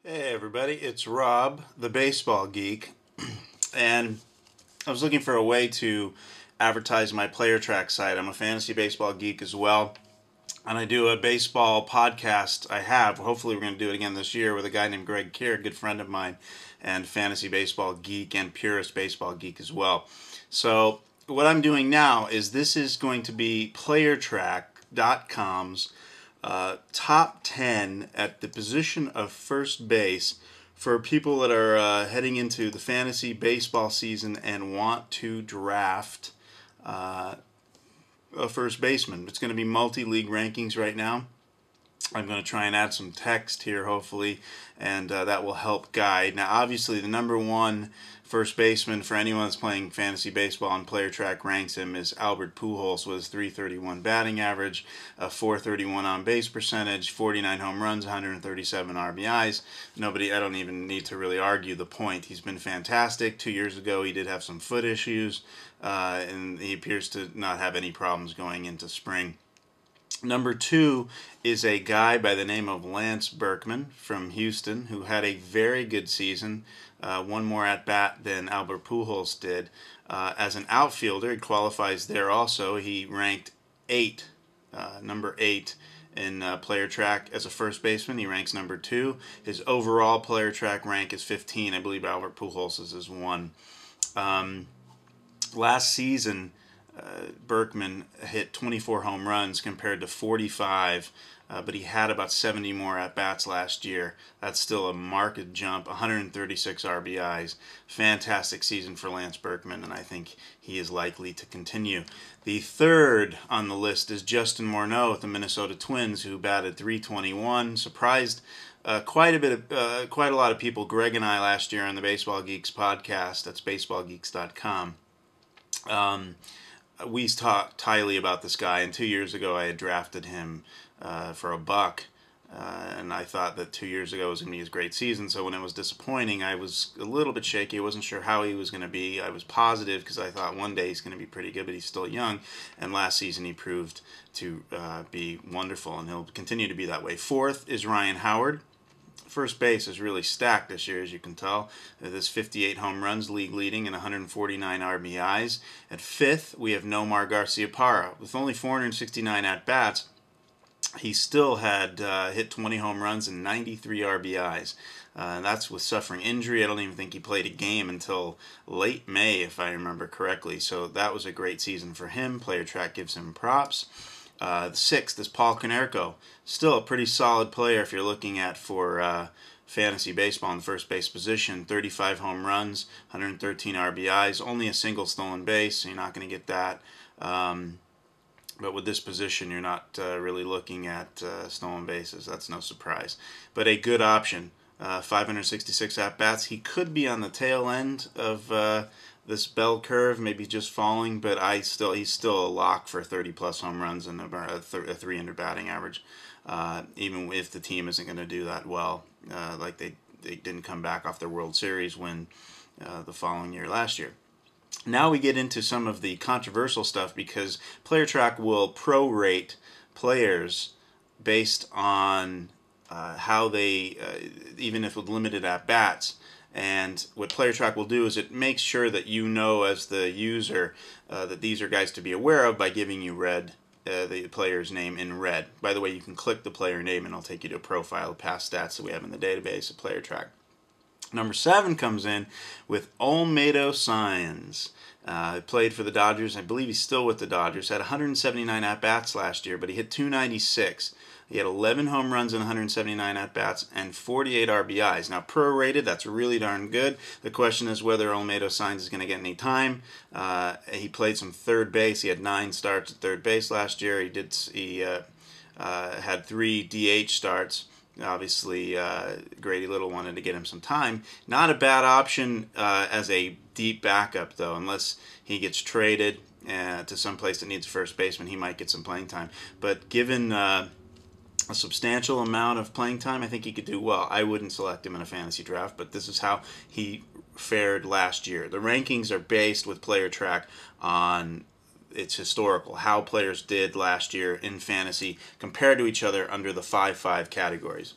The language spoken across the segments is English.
Hey everybody, it's Rob, the baseball geek, and I was looking for a way to advertise my player track site. I'm a fantasy baseball geek as well, and I do a baseball podcast. Hopefully we're going to do it again this year with a guy named Greg Kier, a good friend of mine, and fantasy baseball geek and purist baseball geek as well. So what I'm doing now is this is going to be playertrack.com's top 10 at the position of first base for people that are heading into the fantasy baseball season and want to draft uh, a first baseman. It's going to be multi-league rankings right now. I'm going to try and add some text here, hopefully, and that will help guide. Now, obviously, the number one first baseman for anyone that's playing fantasy baseball on Player Track ranks him is Albert Pujols with his 331 batting average, a 431 on base percentage, 49 home runs, 137 RBIs. I don't even need to really argue the point. He's been fantastic. 2 years ago, he did have some foot issues, and he appears to not have any problems going into spring. Number two is a guy by the name of Lance Berkman from Houston, who had a very good season, one more at bat than Albert Pujols did. As an outfielder, he qualifies there also. He ranked number eight in player track as a first baseman. He ranks number two. His overall player track rank is 15. I believe Albert Pujols is 1. Last season, Berkman hit 24 home runs compared to 45, but he had about 70 more at-bats last year. That's still a marked jump, 136 RBIs. Fantastic season for Lance Berkman, and I think he is likely to continue. The third on the list is Justin Morneau with the Minnesota Twins, who batted .321, surprised quite a lot of people. Greg and I last year on the Baseball Geeks podcast. That's baseballgeeks.com. We talked highly about this guy, and 2 years ago I had drafted him for $1, and I thought that 2 years ago was going to be his great season. So when it was disappointing, I was a little bit shaky. I wasn't sure how he was going to be. I was positive because I thought one day he's going to be pretty good, but he's still young. And last season he proved to be wonderful, and he'll continue to be that way. Fourth is Ryan Howard. First base is really stacked this year, as you can tell. There's 58 home runs, league leading, and 149 RBIs. At fifth, we have Nomar Garciaparra. With only 469 at-bats, he still had hit 20 home runs and 93 RBIs. That's with suffering injury. I don't even think he played a game until late May, if I remember correctly. So that was a great season for him. Player Track gives him props. The sixth is Paul Konerko. Still a pretty solid player if you're looking at for fantasy baseball in the first base position. 35 home runs, 113 RBIs, only a single stolen base, so you're not going to get that. But with this position, you're not really looking at stolen bases. That's no surprise. But a good option. 566 at-bats. He could be on the tail end of this bell curve, maybe just falling, but he's still a lock for 30-plus home runs and a 300 batting average, even if the team isn't going to do that well, like they didn't come back off their World Series win the following year last year. Now we get into some of the controversial stuff because Player Track will prorate players based on how they, even if with limited at-bats. And what Player Track will do is it makes sure that you know as the user that these are guys to be aware of by giving you the player's name in red. By the way, you can click the player name and it'll take you to a profile of past stats that we have in the database of Player Track. Number 7 comes in with Olmedo Saenz. Played for the Dodgers. I believe he's still with the Dodgers. Had 179 at-bats last year, but he hit 296. He had 11 home runs and 179 at-bats and 48 RBIs. Now, prorated, that's really darn good. The question is whether Olmedo Saenz is going to get any time. He played some third base. He had 9 starts at third base last year. He had 3 DH starts. Obviously, Grady Little wanted to get him some time. Not a bad option as a deep backup, though, unless he gets traded to some place that needs a first baseman. He might get some playing time. But given a substantial amount of playing time, I think he could do well. I wouldn't select him in a fantasy draft, but this is how he fared last year. The rankings are based with Player Track on it's historical, how players did last year in fantasy compared to each other under the 5-5 categories.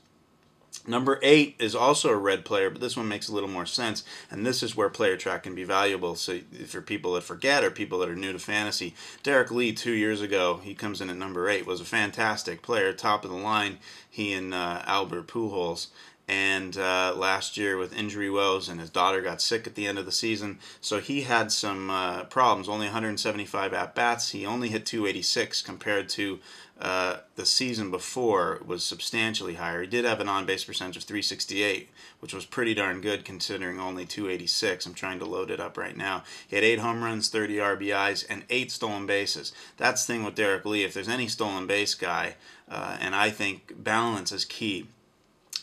Number 8 is also a red player, but this one makes a little more sense, and this is where player track can be valuable. So for people that forget or people that are new to fantasy, Derek Lee 2 years ago, he comes in at number 8, was a fantastic player, top of the line, he and Albert Pujols. And last year with injury woes, and his daughter got sick at the end of the season, so he had some problems. Only 175 at-bats. He only hit 286 compared to the season before was substantially higher. He did have an on-base percentage of 368, which was pretty darn good considering only 286. I'm trying to load it up right now. He had 8 home runs, 30 RBIs, and 8 stolen bases. That's the thing with Derek Lee. If there's any stolen base guy, and I think balance is key.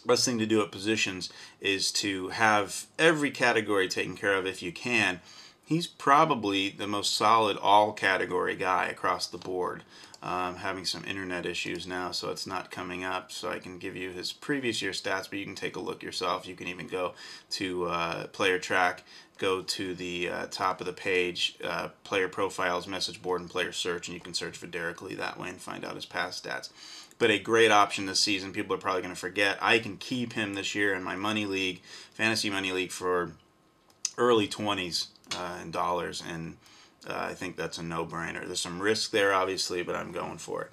Best thing to do at positions is to have every category taken care of if you can. He's probably the most solid all-category guy across the board. Having some internet issues now, so it's not coming up. So I can give you his previous year stats, but you can take a look yourself. You can even go to Player Track, go to the top of the page, Player Profiles, Message Board, and Player Search, and you can search for Derek Lee that way and find out his past stats. But a great option this season. People are probably going to forget. I can keep him this year in my money league, fantasy money league, for early 20s in dollars, and I think that's a no-brainer. There's some risk there, obviously, but I'm going for it.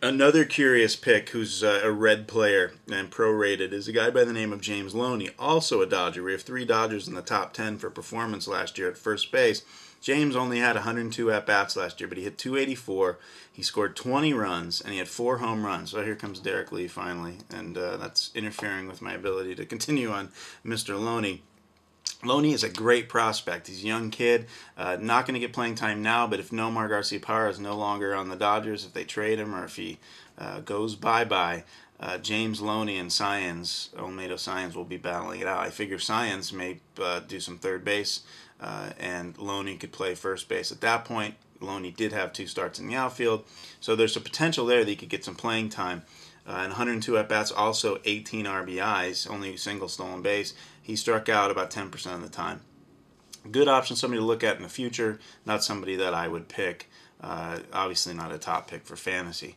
Another curious pick who's a red player and prorated is a guy by the name of James Loney, also a Dodger. We have 3 Dodgers in the top 10 for performance last year at first base. James only had 102 at-bats last year, but he hit 284. He scored 20 runs, and he had 4 home runs. So here comes Derek Lee finally, and that's interfering with my ability to continue on Mr. Loney. Loney is a great prospect. He's a young kid, not going to get playing time now, but if Nomar Garciaparra is no longer on the Dodgers, if they trade him or if he goes bye-bye, James Loney and Olmedo Science will be battling it out. I figure Science may do some third base, and Loney could play first base. At that point, Loney did have 2 starts in the outfield, so there's a potential there that he could get some playing time. And 102 at-bats, also 18 RBIs, only a single stolen base. He struck out about 10% of the time. Good option, somebody to look at in the future, not somebody that I would pick. Obviously not a top pick for fantasy.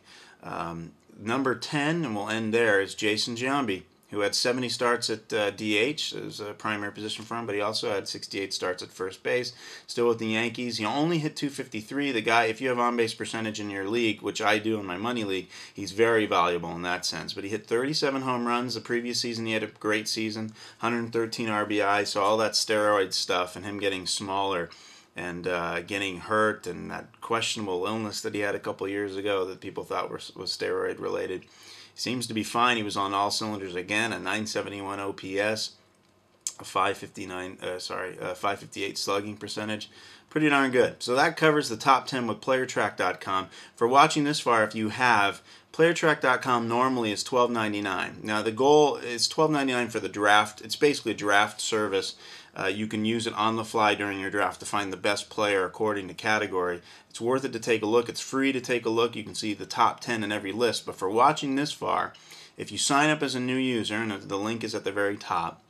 Number 10, and we'll end there, is Jason Giambi, who had 70 starts at DH as a primary position for him, but he also had 68 starts at first base. Still with the Yankees. He only hit 253. The guy, if you have on-base percentage in your league, which I do in my money league, he's very valuable in that sense. But he hit 37 home runs the previous season. He had a great season, 113 RBI, so all that steroid stuff and him getting smaller and getting hurt and that questionable illness that he had a couple years ago that people thought was steroid related. Seems to be fine. He was on all cylinders again. A 971 OPS, a 558 slugging percentage. Pretty darn good. So that covers the top 10 with PlayerTrack.com. For watching this far, if you have, PlayerTrack.com normally is $12.99. Now the goal is $12.99 for the draft. It's basically a draft service. You can use it on the fly during your draft to find the best player according to category. It's worth it to take a look. It's free to take a look. You can see the top 10 in every list. But for watching this far, if you sign up as a new user, and the link is at the very top,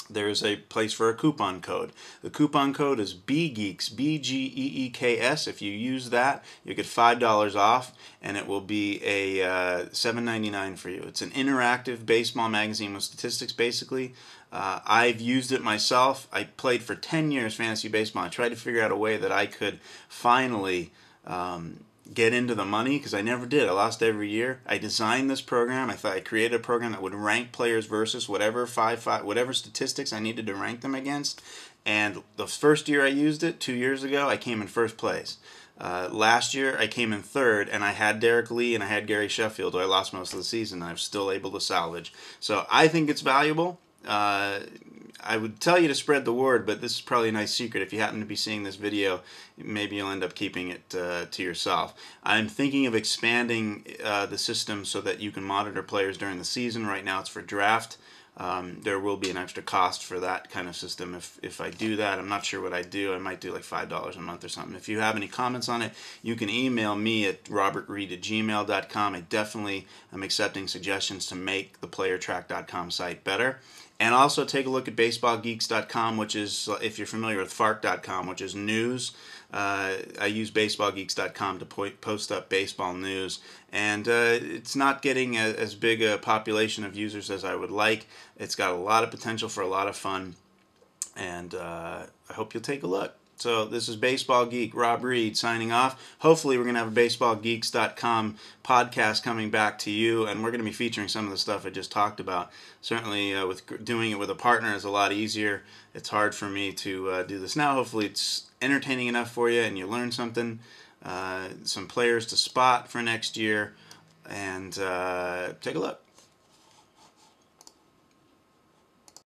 there's a place for a coupon code. The coupon code is BGEEKS, BGEEKS. If you use that, you get $5 off, and it will be a $7.99 for you. It's an interactive baseball magazine with statistics, basically. I've used it myself. I played for 10 years fantasy baseball. I tried to figure out a way that I could finally get into the money, because I never did. I lost every year. I designed this program. I thought I created a program that would rank players versus whatever statistics I needed to rank them against. And the first year I used it, 2 years ago, I came in first place. Last year I came in third, and I had Derek Lee and I had Gary Sheffield, who I lost most of the season, and I was still able to salvage. So I think it's valuable. I would tell you to spread the word, but this is probably a nice secret. If you happen to be seeing this video, maybe you'll end up keeping it to yourself. I'm thinking of expanding the system so that you can monitor players during the season. Right now it's for draft. There will be an extra cost for that kind of system if I do that. I'm not sure what I do. I might do like $5 a month or something. If you have any comments on it, you can email me at robertreed@gmail.com. I definitely am accepting suggestions to make the playertrack.com site better. And also take a look at baseballgeeks.com, which is, if you're familiar with fark.com, which is news. I use baseballgeeks.com to post up baseball news, and it's not getting as big a population of users as I would like. It's got a lot of potential for a lot of fun, and I hope you'll take a look. So this is Baseball Geek, Rob Reed, signing off. Hopefully we're going to have a baseballgeeks.com podcast coming back to you, and we're going to be featuring some of the stuff I just talked about. Certainly with doing it with a partner is a lot easier. It's hard for me to do this now. Hopefully it's entertaining enough for you and you learn something, some players to spot for next year, and take a look.